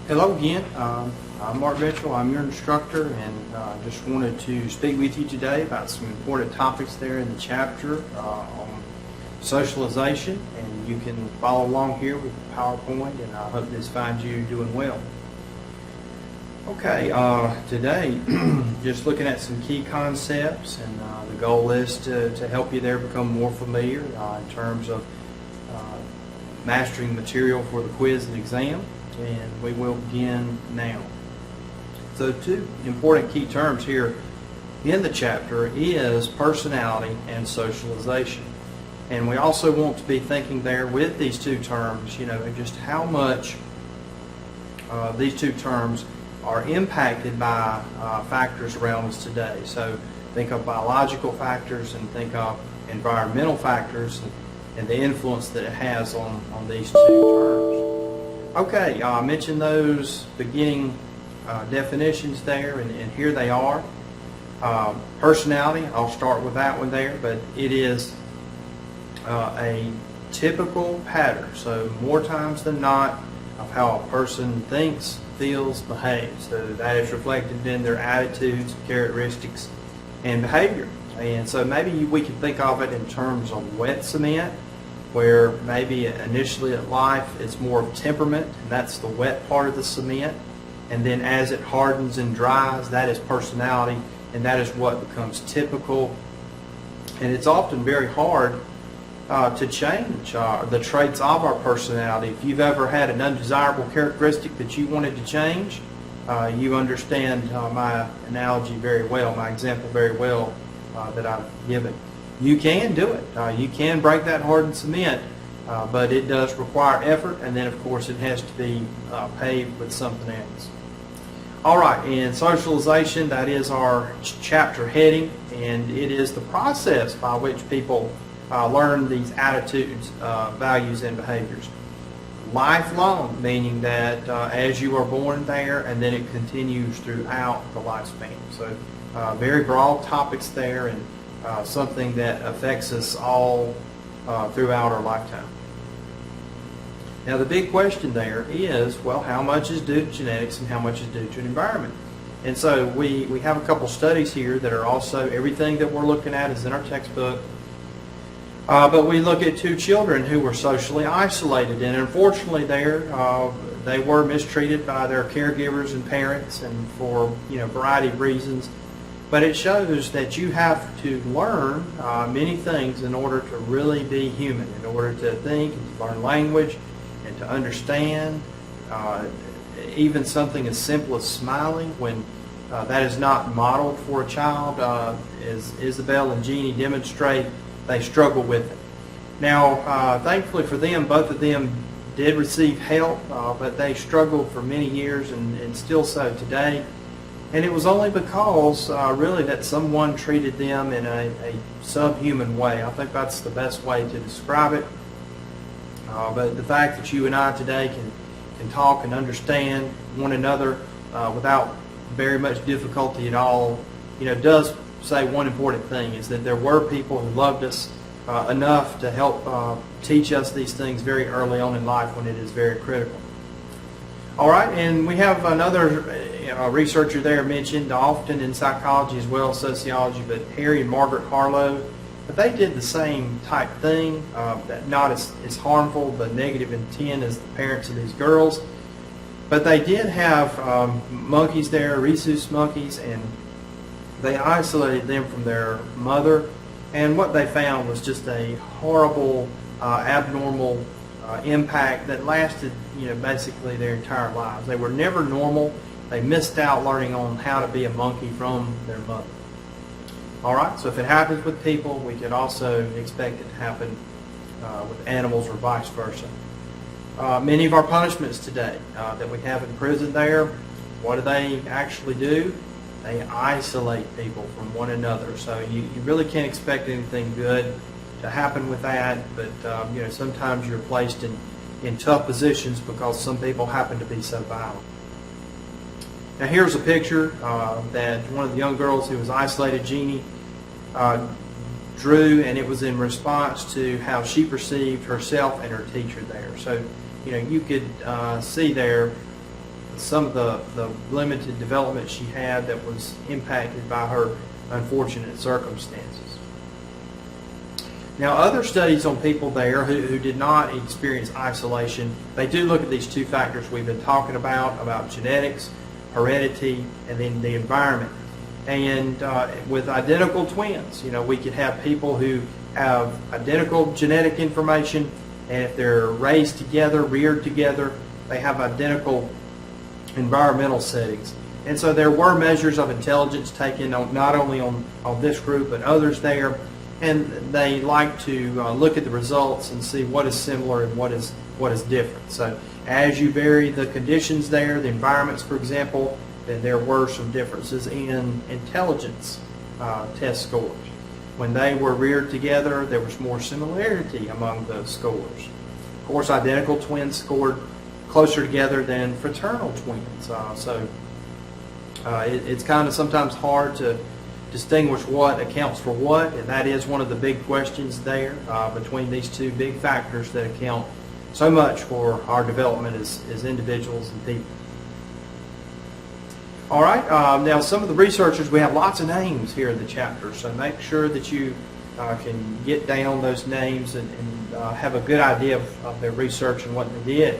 Hello again. I'm Mark Mitchell. I'm your instructor, and just wanted to speak with you today about some important topics there in the chapter on socialization. And you can follow along here with the PowerPoint, and I hope this finds you doing well. Okay, today just looking at some key concepts, and the goal is to help you there become more familiar in terms of mastering material for the quiz and exam. And we will begin now. So two important key terms here in the chapter is personality and socialization. And we also want to be thinking there with these two terms, just how much these two terms are impacted by factors around us today. So think of biological factors and think of environmental factors and the influence that it has on these two terms. Okay, I mentioned those beginning definitions there, and here they are. Personality, I'll start with that one there, but it is a typical pattern, so more times than not, of how a person thinks, feels, behaves. So that is reflected in their attitudes, characteristics, and behavior. And so maybe we can think of it in terms of wet cement, where maybe initially at life it's more of temperament, and that's the wet part of the cement, and then as it hardens and dries, that is personality, and that is what becomes typical. And it's often very hard to change the traits of our personality. If you've ever had an undesirable characteristic that you wanted to change, you understand my analogy very well, my example very well that I've given. You can do it. You can break that hardened cement, but it does require effort, and then of course it has to be paved with something else. All right, and socialization, that is our chapter heading, and it is the process by which people learn these attitudes, values, and behaviors. Lifelong, meaning that as you are born there, and then it continues throughout the lifespan. So very broad topics there, and something that affects us all throughout our lifetime. Now the big question there is, well, how much is due to genetics and how much is due to an environment? And so we have a couple studies here that are also, everything that we're looking at is in our textbook, but we look at two children who were socially isolated, and unfortunately they were mistreated by their caregivers and parents, and for a variety of reasons. But it shows that you have to learn many things in order to really be human, in order to think and to learn language and to understand. Even something as simple as smiling, when that is not modeled for a child, as Isabel and Jeannie demonstrate, they struggle with it. Now, thankfully for them, both of them did receive help, but they struggled for many years and still so today. And it was only because, really, that someone treated them in a subhuman way. I think that's the best way to describe it. But the fact that you and I today can talk and understand one another without very much difficulty at all, does say one important thing, is that there were people who loved us enough to help teach us these things very early on in life when it is very critical. All right, and we have another researcher there mentioned often in psychology as well as sociology, but Harry and Margaret Harlow. But they did the same type thing, not as harmful but negative intent as the parents of these girls. But they did have monkeys there, rhesus monkeys, and they isolated them from their mother. And what they found was just a horrible, abnormal impact that lasted, basically their entire lives. They were never normal. They missed out learning on how to be a monkey from their mother. All right, so if it happens with people, we could also expect it to happen with animals or vice versa. Many of our punishments today that we have in prison there, what do they actually do? They isolate people from one another. So you really can't expect anything good to happen with that, but sometimes you're placed in tough positions because some people happen to be so violent. Now here's a picture that one of the young girls who was isolated, Jeannie, drew, and it was in response to how she perceived herself and her teacher there. So you could see there some of the limited development she had that was impacted by her unfortunate circumstances. Now, other studies on people there who did not experience isolation, they do look at these two factors we've been talking about genetics, heredity, and then the environment. And with identical twins, we could have people who have identical genetic information, and if they're raised together, reared together, they have identical environmental settings. And so there were measures of intelligence taken not only on this group but others there, and they like to look at the results and see what is similar and what is different. So as you vary the conditions there, the environments, for example, then there were some differences in intelligence test scores. When they were reared together, there was more similarity among the scores. Of course, identical twins scored closer together than fraternal twins. It's kind of sometimes hard to distinguish what accounts for what, and that is one of the big questions there between these two big factors that account so much for our development as individuals and people. All right, now some of the researchers, we have lots of names here in the chapter, so make sure that you can get down those names and have a good idea of their research and what they did.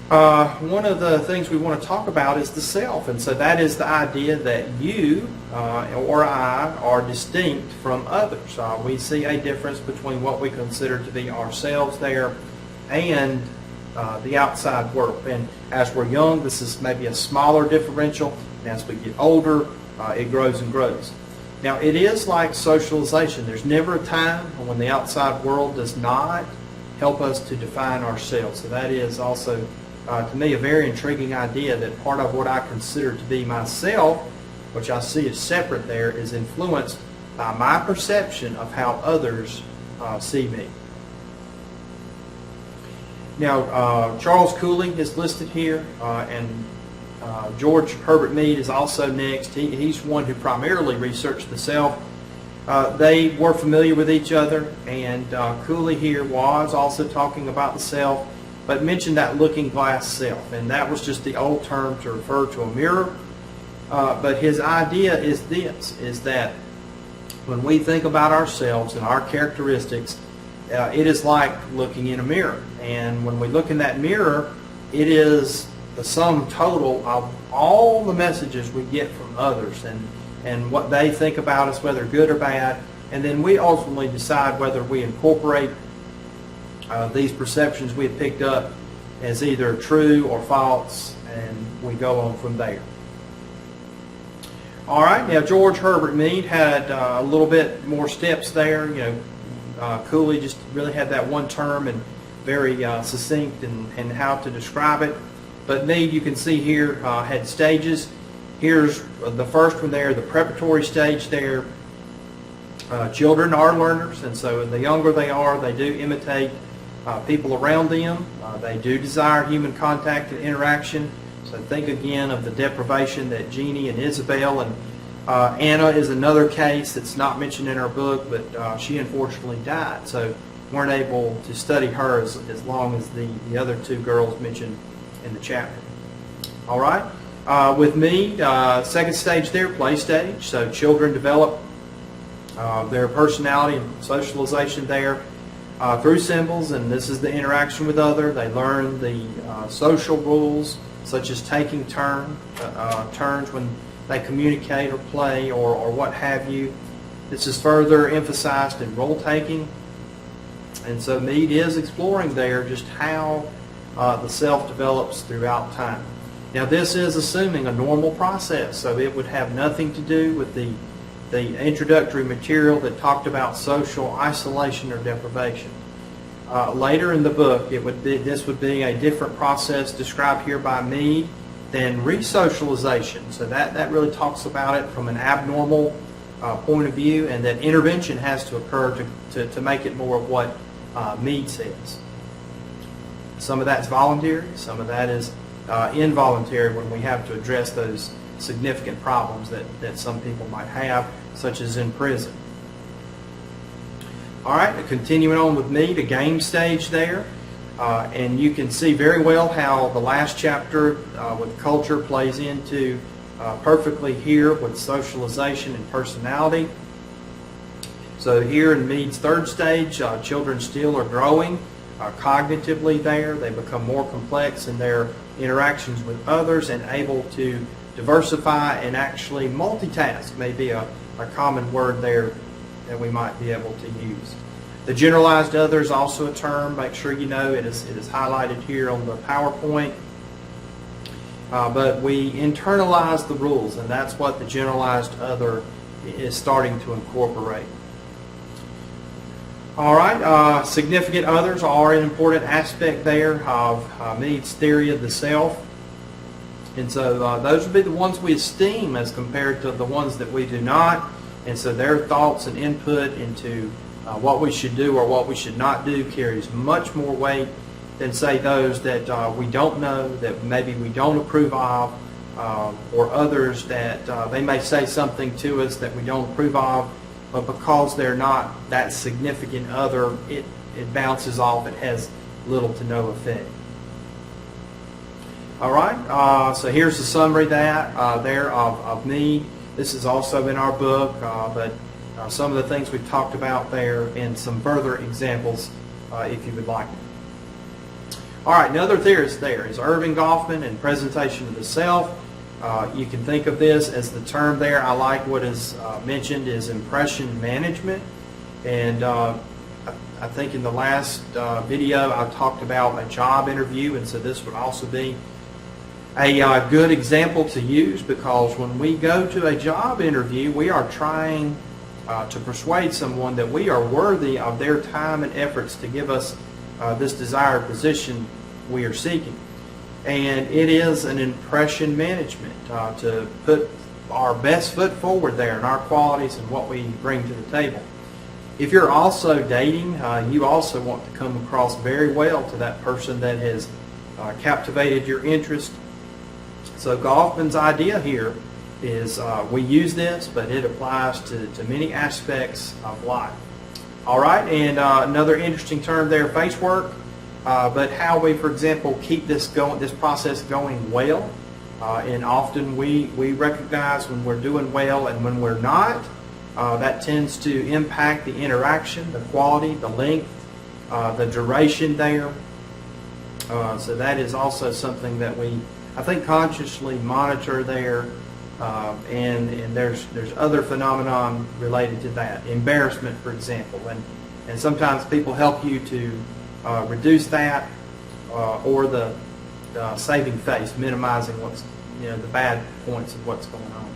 One of the things we want to talk about is the self, and so that is the idea that you or I are distinct from others. We see a difference between what we consider to be ourselves there and the outside world. And as we're young, this is maybe a smaller differential, and as we get older, it grows and grows. Now, it is like socialization. There's never a time when the outside world does not help us to define ourselves. So that is also to me, a very intriguing idea that part of what I consider to be myself, which I see as separate there, is influenced by my perception of how others see me. Now, Charles Cooley is listed here, and George Herbert Mead is also next. He's one who primarily researched the self. They were familiar with each other, and Cooley here was also talking about the self, but mentioned that looking glass self, and that was just the old term to refer to a mirror. But his idea is this, is that when we think about ourselves and our characteristics, it is like looking in a mirror. And when we look in that mirror, it is the sum total of all the messages we get from others and what they think about us, whether good or bad. And then we ultimately decide whether we incorporate these perceptions we have picked up as either true or false, and we go on from there. All right, now George Herbert Mead had a little bit more steps there. Cooley just really had that one term and very succinct in how to describe it. But Mead, you can see here, had stages. Here's the first one there, the preparatory stage there. Children are learners, and so the younger they are, they do imitate people around them. They do desire human contact and interaction. So think again of the deprivation that Jeannie and Isabel and Anna is another case that's not mentioned in our book, but she unfortunately died. So weren't able to study her as long as the other two girls mentioned in the chapter. All right. With me, second stage there, play stage. So children develop their personality and socialization there through symbols, and this is the interaction with others. They learn the social rules, such as taking turns when they communicate or play or what have you. This is further emphasized in role taking, and so Mead is exploring there just how the self develops throughout time. Now, this is assuming a normal process, so it would have nothing to do with the introductory material that talked about social isolation or deprivation. Later in the book, this would be a different process described here by Mead than resocialization. So that really talks about it from an abnormal point of view, and that intervention has to occur to make it more of what Mead says. Some of that's voluntary, some of that is involuntary when we have to address those significant problems that some people might have, such as in prison. All right, continuing on with Mead, a game stage there. And you can see very well how the last chapter with culture plays into perfectly here with socialization and personality. So here in Mead's third stage, children still are growing cognitively there. They become more complex in their interactions with others and able to diversify and actually multitask, may be a common word there that we might be able to use. The generalized other is also a term. Make sure you know it is highlighted here on the PowerPoint. But we internalize the rules, and that's what the generalized other is starting to incorporate. All right, significant others are an important aspect there of Mead's theory of the self. And so those would be the ones we esteem as compared to the ones that we do not. And so their thoughts and input into what we should do or what we should not do carries much more weight than, say, those that we don't know, that maybe we don't approve of, or others that they may say something to us that we don't approve of, but because they're not that significant other, it bounces off. It has little to no effect. All right, so here's the summary there of Mead. This is also in our book, but some of the things we've talked about there and some further examples if you would like. All right, another theorist there is Irving Goffman and presentation of the self. You can think of this as the term there. I like what is mentioned is impression management. And I think in the last video I talked about a job interview, and so this would also be a good example to use, because when we go to a job interview, we are trying to persuade someone that we are worthy of their time and efforts to give us this desired position we are seeking. And it is an impression management to put our best foot forward there and our qualities and what we bring to the table. If you're also dating, you also want to come across very well to that person that has captivated your interest. So Goffman's idea here is we use this, but it applies to many aspects of life. All right, and another interesting term there, face work. But how we, for example, keep this process going well. And often we recognize when we're doing well and when we're not. That tends to impact the interaction, the quality, the length, the duration there. So that is also something that we, I think, consciously monitor there. And there's other phenomenon related to that. Embarrassment, for example. And sometimes people help you to reduce that, or the saving face, minimizing what's, the bad points of what's going on.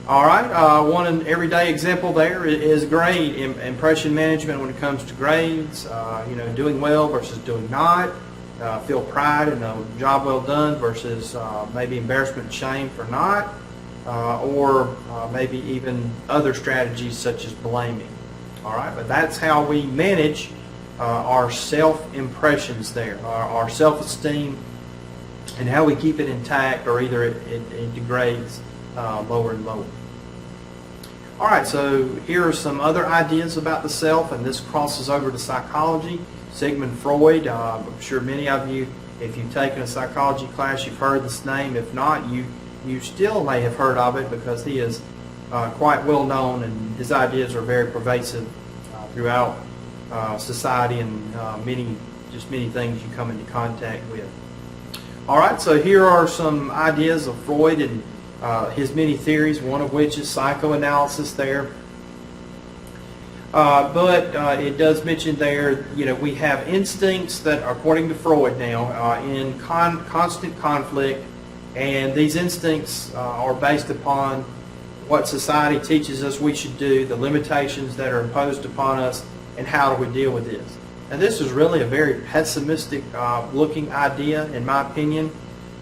All right, one everyday example there is grade impression management when it comes to grades. Doing well versus doing not. Feel pride in a job well done versus maybe embarrassment and shame for not, or maybe even other strategies such as blaming. All right, but that's how we manage our self-impressions there, our self-esteem, and how we keep it intact, or either it degrades lower and lower. All right, so here are some other ideas about the self, and this crosses over to psychology. Sigmund Freud, I'm sure many of you, if you've taken a psychology class, you've heard this name. If not, you still may have heard of it, because he is quite well known, and his ideas are very pervasive throughout society, and many things you come into contact with. All right, so here are some ideas of Freud and his many theories, one of which is psychoanalysis there. But it does mention there, we have instincts that, according to Freud now, in constant conflict, and these instincts are based upon what society teaches us we should do, the limitations that are imposed upon us, and how do we deal with this. And this is really a very pessimistic looking idea, in my opinion,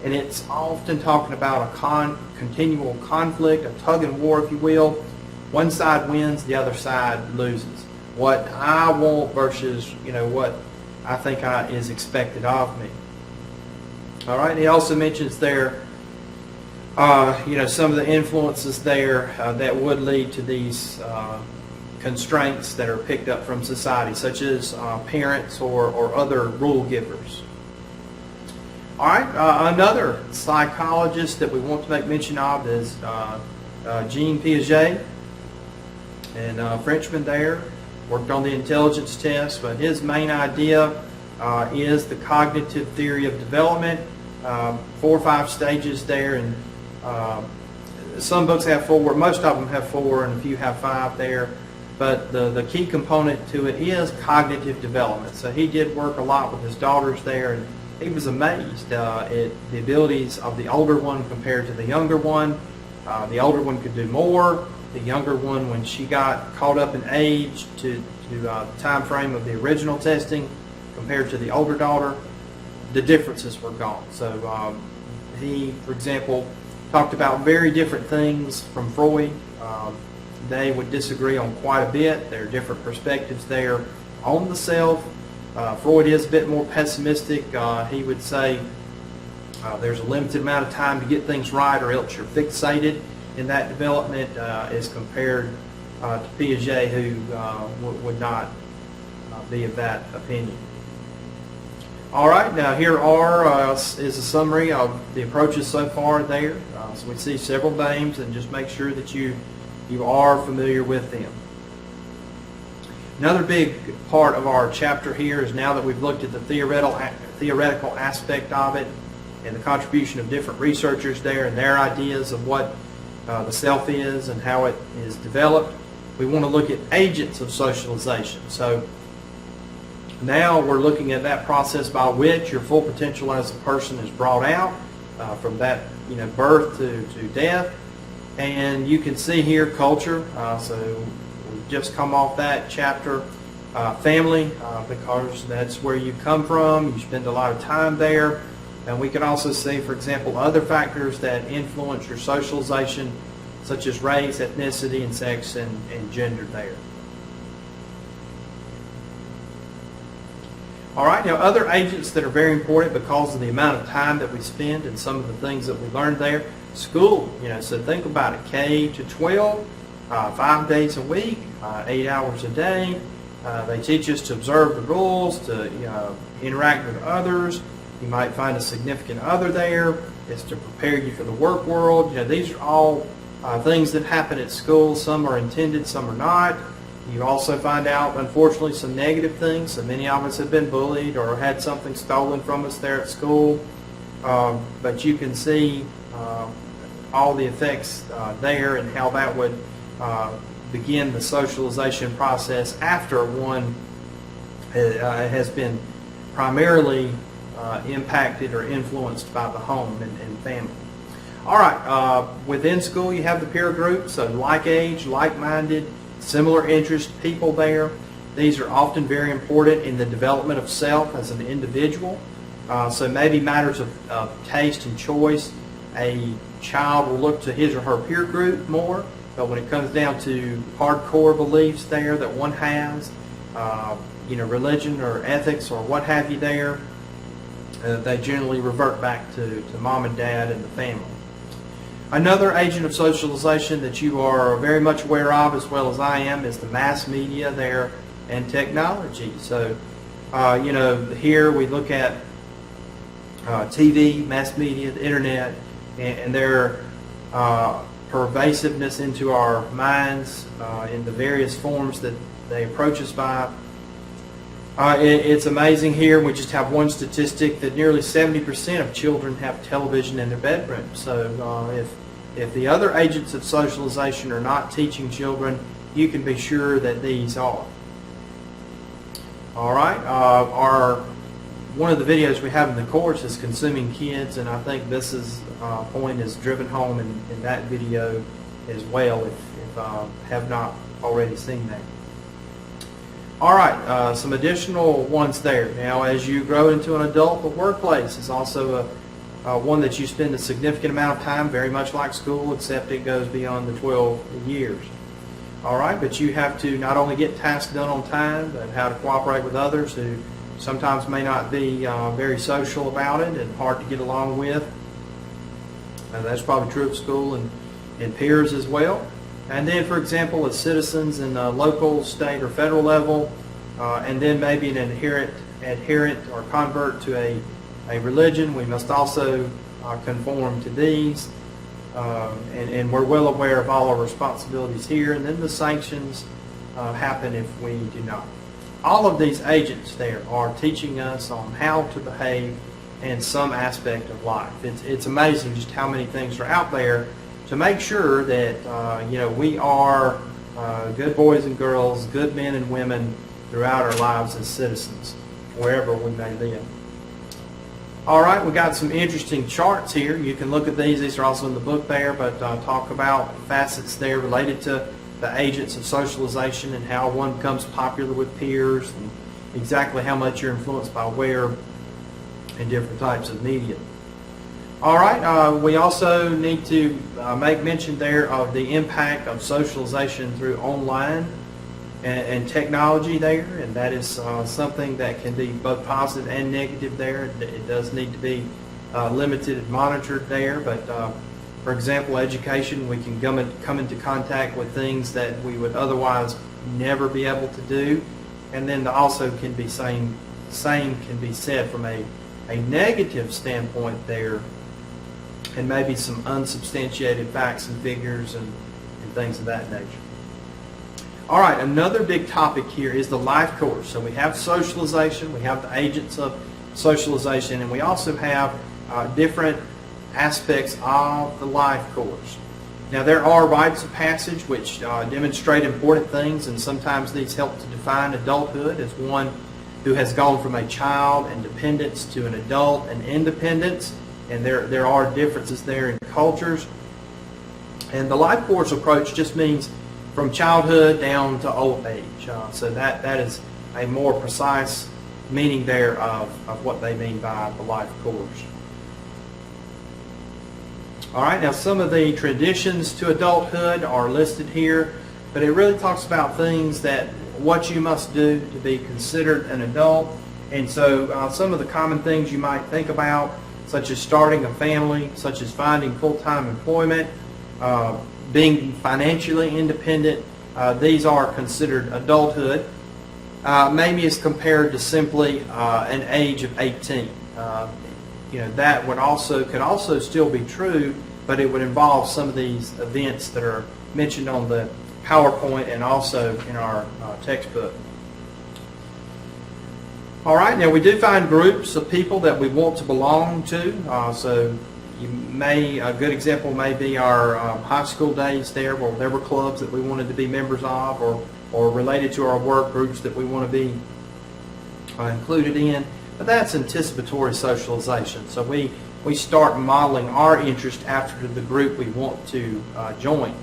and it's often talking about a continual conflict, a tug and war, if you will. One side wins, the other side loses. What I want versus what I think is expected of me. All right. He also mentions there, some of the influences there that would lead to these constraints that are picked up from society, such as parents or other rule givers. All right, another psychologist that we want to make mention of is Jean Piaget, and a Frenchman there, worked on the intelligence test, but his main idea is the cognitive theory of development, 4 or 5 stages there, and some books have 4, most of them have 4, and a few have 5 there. But the key component to it is cognitive development. So he did work a lot with his daughters there, and he was amazed at the abilities of the older one compared to the younger one. The older one could do more. The younger one, when she got caught up in age to the time frame of the original testing compared to the older daughter, the differences were gone. So he, for example, talked about very different things from Freud. They would disagree on quite a bit. There are different perspectives there on the self. Freud is a bit more pessimistic. He would say there's a limited amount of time to get things right, or else you're fixated in that development, as compared to Piaget, who would not be of that opinion. All right, now here is a summary of the approaches so far there. So we see several names, and just make sure that you are familiar with them. Another big part of our chapter here is, now that we've looked at the theoretical aspect of it and the contribution of different researchers there and their ideas of what the self is and how it is developed, we want to look at agents of socialization. So now we're looking at that process by which your full potential as a person is brought out, from that birth to death. And you can see here culture. So we've just come off that chapter. Family, because that's where you come from. You spend a lot of time there. And we can also see, for example, other factors that influence your socialization, such as race, ethnicity, and sex and gender there. All right, now other agents that are very important because of the amount of time that we spend and some of the things that we learned there. School, so think about it, K to 12, 5 days a week, 8 hours a day. They teach us to observe the rules, to interact with others. You might find a significant other there. It's to prepare you for the work world. These are all things that happen at school. Some are intended, some are not. You also find out, unfortunately, some negative things. So many of us have been bullied or had something stolen from us there at school. But you can see all the effects there, and how that would begin the socialization process after one has been primarily impacted or influenced by the home and family. All right, within school you have the peer group, so like age, like-minded, similar interest people there. These are often very important in the development of self as an individual. So maybe matters of taste and choice, a child will look to his or her peer group more, but when it comes down to hardcore beliefs there that one has, religion or ethics or what have you there, they generally revert back to mom and dad and the family. Another agent of socialization that you are very much aware of, as well as I am, is the mass media there and technology. So, here we look at TV, mass media, the internet, and their pervasiveness into our minds in the various forms that they approach us by. It's amazing here. We just have one statistic that nearly 70% of children have television in their bedroom. So if the other agents of socialization are not teaching children, you can be sure that these are. All right. One of the videos we have in the course is consuming kids, and I think this point is driven home in that video as well, if have not already seen that. All right, some additional ones there. Now, as you grow into an adult, the workplace is also one that you spend a significant amount of time, very much like school, except it goes beyond the 12 years. All right, but you have to not only get tasks done on time, but how to cooperate with others who sometimes may not be very social about it and hard to get along with. That's probably true of school and peers as well. And then, for example, as citizens in the local, state, or federal level, and then maybe an adherent or convert to a religion, we must also conform to these. And we're well aware of all our responsibilities here. And then the sanctions happen if we do not. All of these agents there are teaching us on how to behave in some aspect of life. It's amazing just how many things are out there to make sure that we are good boys and girls, good men and women throughout our lives as citizens, wherever we may live. All right, we got some interesting charts here. You can look at these. These are also in the book there, but talk about facets there related to the agents of socialization and how one becomes popular with peers and exactly how much you're influenced by where and different types of media. All right, we also need to make mention there of the impact of socialization through online and technology there, and that is something that can be both positive and negative there. It does need to be limited and monitored there, but for example, education, we can come into contact with things that we would otherwise never be able to do, and then also can be same can be said from a negative standpoint there, and maybe some unsubstantiated facts and figures and things of that nature. All right, another big topic here is the life course. So we have socialization, we have the agents of socialization, and we also have different aspects of the life course. Now there are rites of passage which demonstrate important things, and sometimes these help to define adulthood as one who has gone from a child and dependence to an adult and independence, and there are differences there in cultures. And the life course approach just means from childhood down to old age. So that is a more precise meaning there of what they mean by the life course. All right, now some of the traditions to adulthood are listed here, but it really talks about things that what you must do to be considered an adult. And so some of the common things you might think about, such as starting a family, such as finding full-time employment, being financially independent, these are considered adulthood. Maybe as compared to simply an age of 18. That could also still be true, but it would involve some of these events that are mentioned on the PowerPoint and also in our textbook. All right, now we do find groups of people that we want to belong to. So a good example may be our high school days there, where there were clubs that we wanted to be members of, or related to our work groups that we want to be included in. But that's anticipatory socialization. So we start modeling our interest after the group we want to join.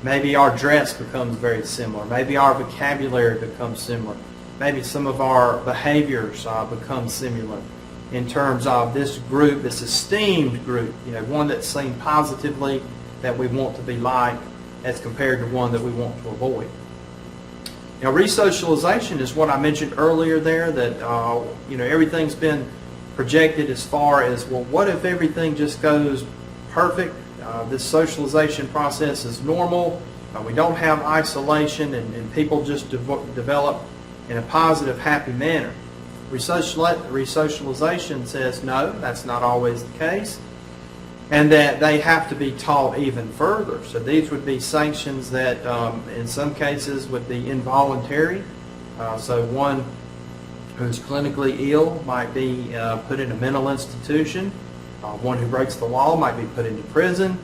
Maybe our dress becomes very similar. Maybe our vocabulary becomes similar. Maybe some of our behaviors become similar in terms of this group, this esteemed group, one that's seen positively that we want to be like as compared to one that we want to avoid. Now, resocialization is what I mentioned earlier there, that everything's been projected as far as, well, what if everything just goes perfect? This socialization process is normal. We don't have isolation, and people just develop in a positive, happy manner. Resocialization says no, that's not always the case, and that they have to be taught even further. So these would be sanctions that in some cases would be involuntary. So one who's clinically ill might be put in a mental institution. One who breaks the law might be put into prison.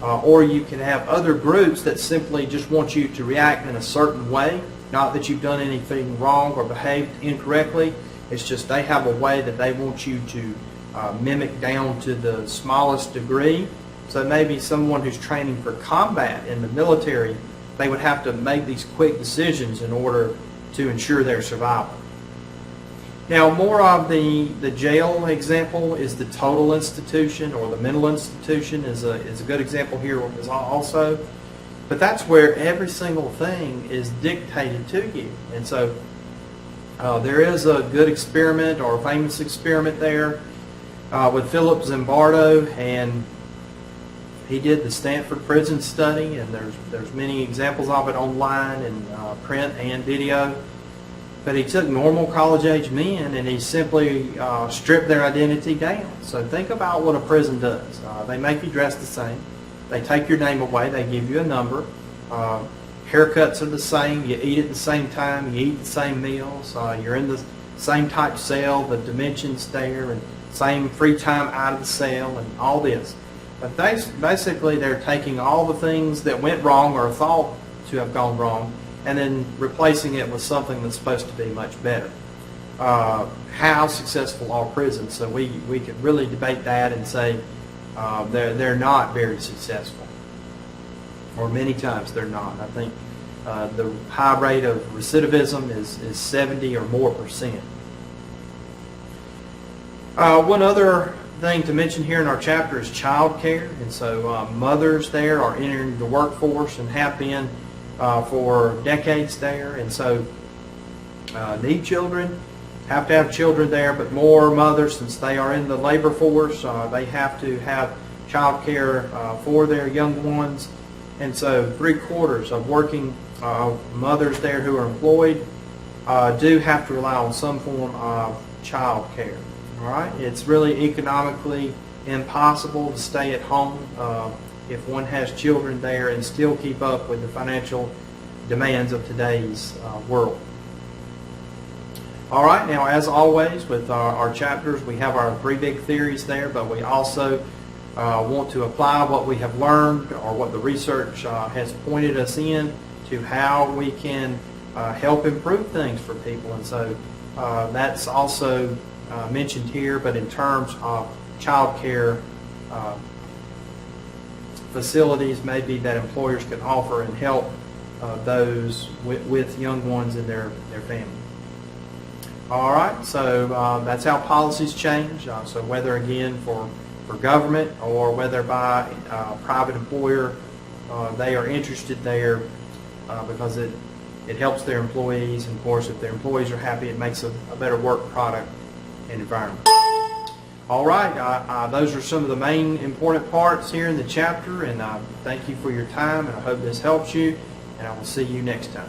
Or you can have other groups that simply just want you to react in a certain way, not that you've done anything wrong or behaved incorrectly. It's just they have a way that they want you to mimic down to the smallest degree. So maybe someone who's training for combat in the military, they would have to make these quick decisions in order to ensure their survival. Now, more of the jail example is the total institution, or the mental institution is a good example here also. But that's where every single thing is dictated to you. And so there is a good experiment, or a famous experiment there with Philip Zimbardo, and He did the Stanford prison study, and there's many examples of it online in print and video. But he took normal college-age men and he simply stripped their identity down. So think about what a prison does. They make you dress the same. They take your name away. They give you a number. Haircuts are the same. You eat at the same time. You eat the same meals. You're in the same type cell. The dimensions there, and same free time out of the cell, and all this. But basically, they're taking all the things that went wrong or thought to have gone wrong, and then replacing it with something that's supposed to be much better. How successful are prisons? So we could really debate that and say they're not very successful, or many times they're not. I think the high rate of recidivism is 70 or more %. One other thing to mention here in our chapter is child care, and so mothers there are entering the workforce and have been for decades there, and so need children, have to have children there, but more mothers, since they are in the labor force, they have to have child care for their young ones, and so 3/4 of working mothers there who are employed do have to rely on some form of child care. All right, it's really economically impossible to stay at home if one has children there and still keep up with the financial demands of today's world. All right, now as always with our chapters, we have our 3 big theories there, but we also want to apply what we have learned or what the research has pointed us in to how we can help improve things for people. And so that's also mentioned here, but in terms of child care facilities maybe that employers can offer and help those with young ones in their family. All right, so that's how policies change. So whether again for government or whether by a private employer, they are interested there because it helps their employees, and of course if their employees are happy, it makes a better work product and environment. All right, those are some of the main important parts here in the chapter, and thank you for your time, and I hope this helps you, and I will see you next time.